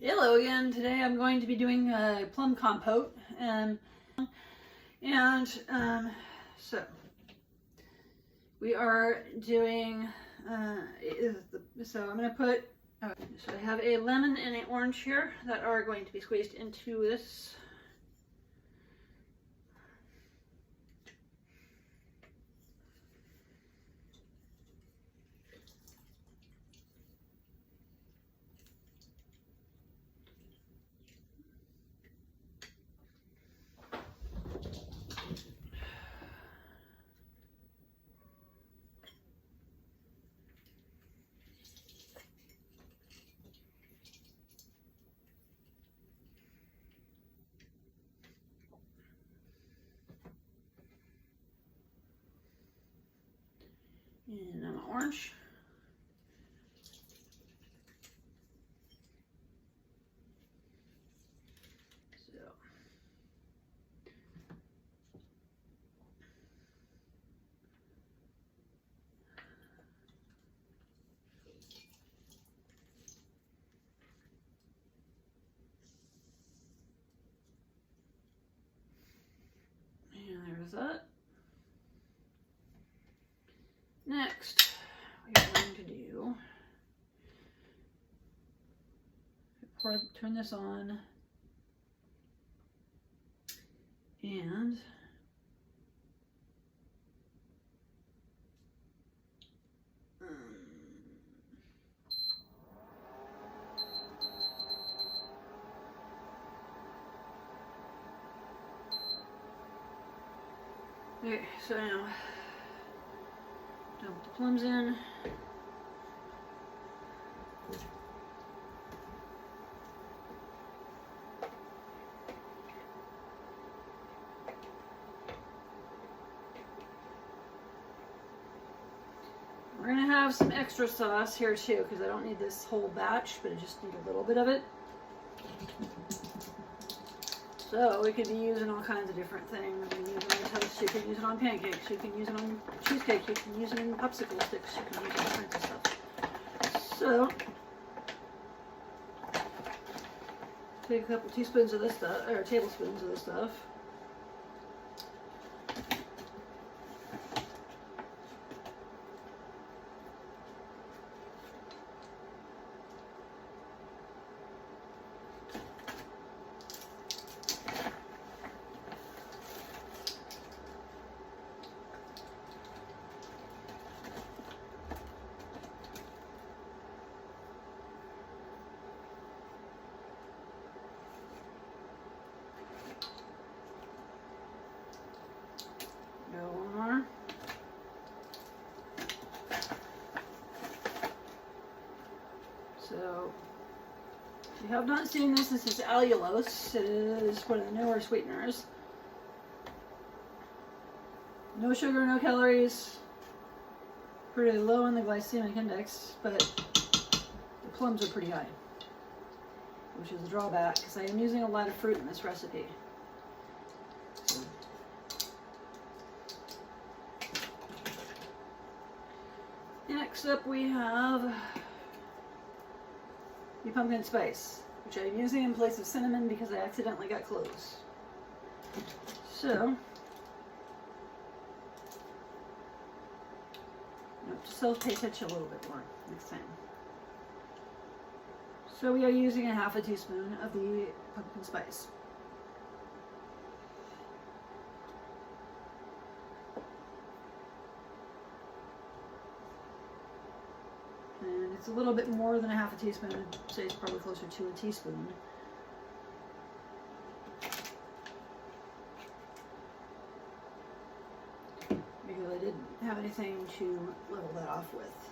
Hello again. Today I'm going to be doing a plum compote, so we are doing. So I'm going to put. So I have a lemon and an orange here that are going to be squeezed into this. And I'm orange. So. And there's that. Next, we are going to do, turn this on, and okay, so now dump the plums in. We're gonna have some extra sauce here too, because I don't need this whole batch, but I just need a little bit of it. So we could be using all kinds of different things. You can use it on toast, you can use it on pancakes, you can use it on cheesecake, you can use it in popsicle sticks, you can use all kinds of stuff. So take a couple teaspoons of this stuff, or tablespoons of this stuff. One more. So, if you have not seen this, this is allulose. It is one of the newer sweeteners. No sugar, no calories. Pretty low in the glycemic index, but the plums are pretty high, which is a drawback because I am using a lot of fruit in this recipe. Next up we have the pumpkin spice, which I'm using in place of cinnamon because I accidentally got cloves. So, just pay attention a little bit more next time. So we are using a half a teaspoon of the pumpkin spice. And it's a little bit more than a half a teaspoon. I'd say it's probably closer to a teaspoon. Because I didn't have anything to level that off with.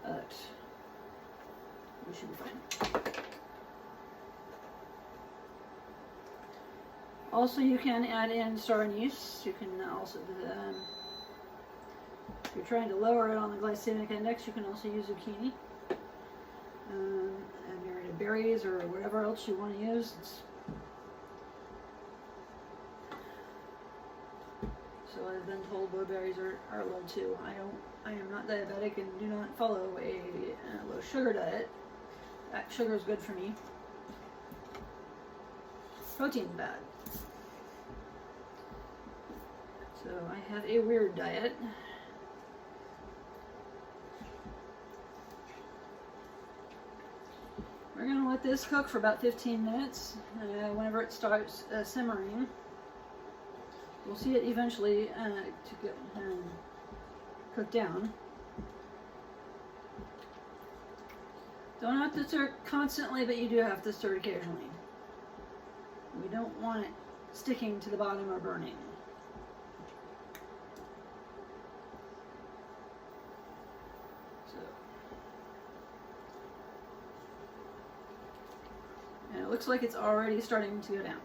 But we should be fine. Also, you can add in star anise. You can also, if you're trying to lower it on the glycemic index, you can also use zucchini. And berries or whatever else you want to use. So I've been told low berries are low too. I am not diabetic and do not follow a low sugar diet. That sugar is good for me. Protein's bad. So I have a weird diet. We're going to let this cook for about 15 minutes. Whenever it starts simmering, we'll see it eventually to get cook down. Don't have to stir constantly, but you do have to stir occasionally. We don't want it sticking to the bottom or burning. And it looks like it's already starting to go down.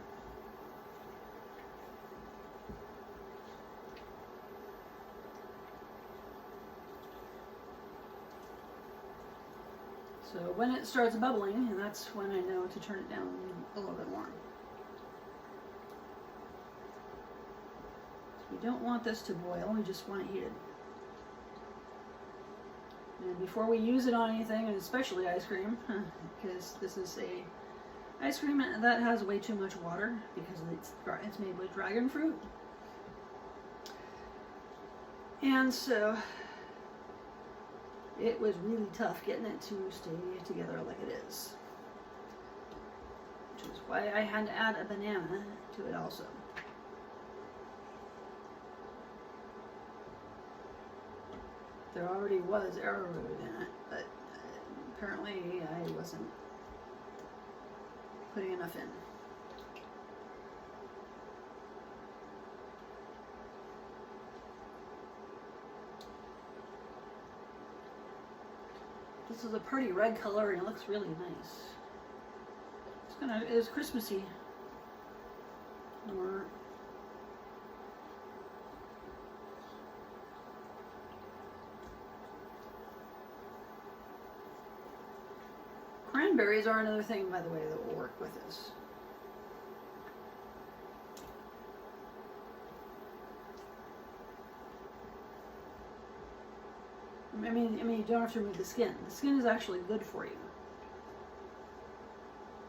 So when it starts bubbling, and that's when I know to turn it down a little bit more. We don't want this to boil, we just want it heated. And before we use it on anything, and especially ice cream, because this is a ice cream that has way too much water because it's made with dragon fruit. And so it was really tough getting it to stay together like it is. Which is why I had to add a banana to it also. There already was arrowroot in it, but apparently I wasn't putting enough in. This is a pretty red color and it looks really nice. It's Christmassy. Or cranberries are another thing, by the way, that will work with this. I mean, you don't have to remove the skin. The skin is actually good for you.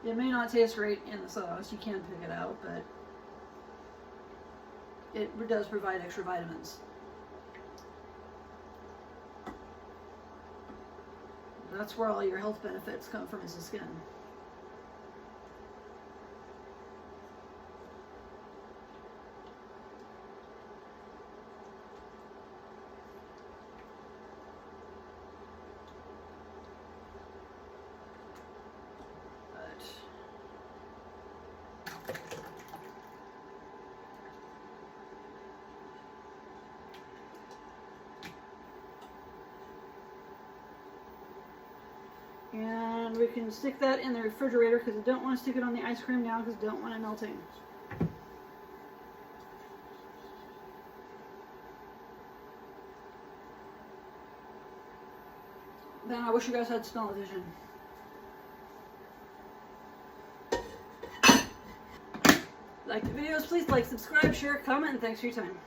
It may not taste great in the sauce. You can pick it out, but it does provide extra vitamins. That's where all your health benefits come from, is the skin. And we can stick that in the refrigerator because I don't want to stick it on the ice cream now because I don't want it melting. Then I wish you guys had smell-o-vision. Like the videos, please like, subscribe, share, comment, and thanks for your time.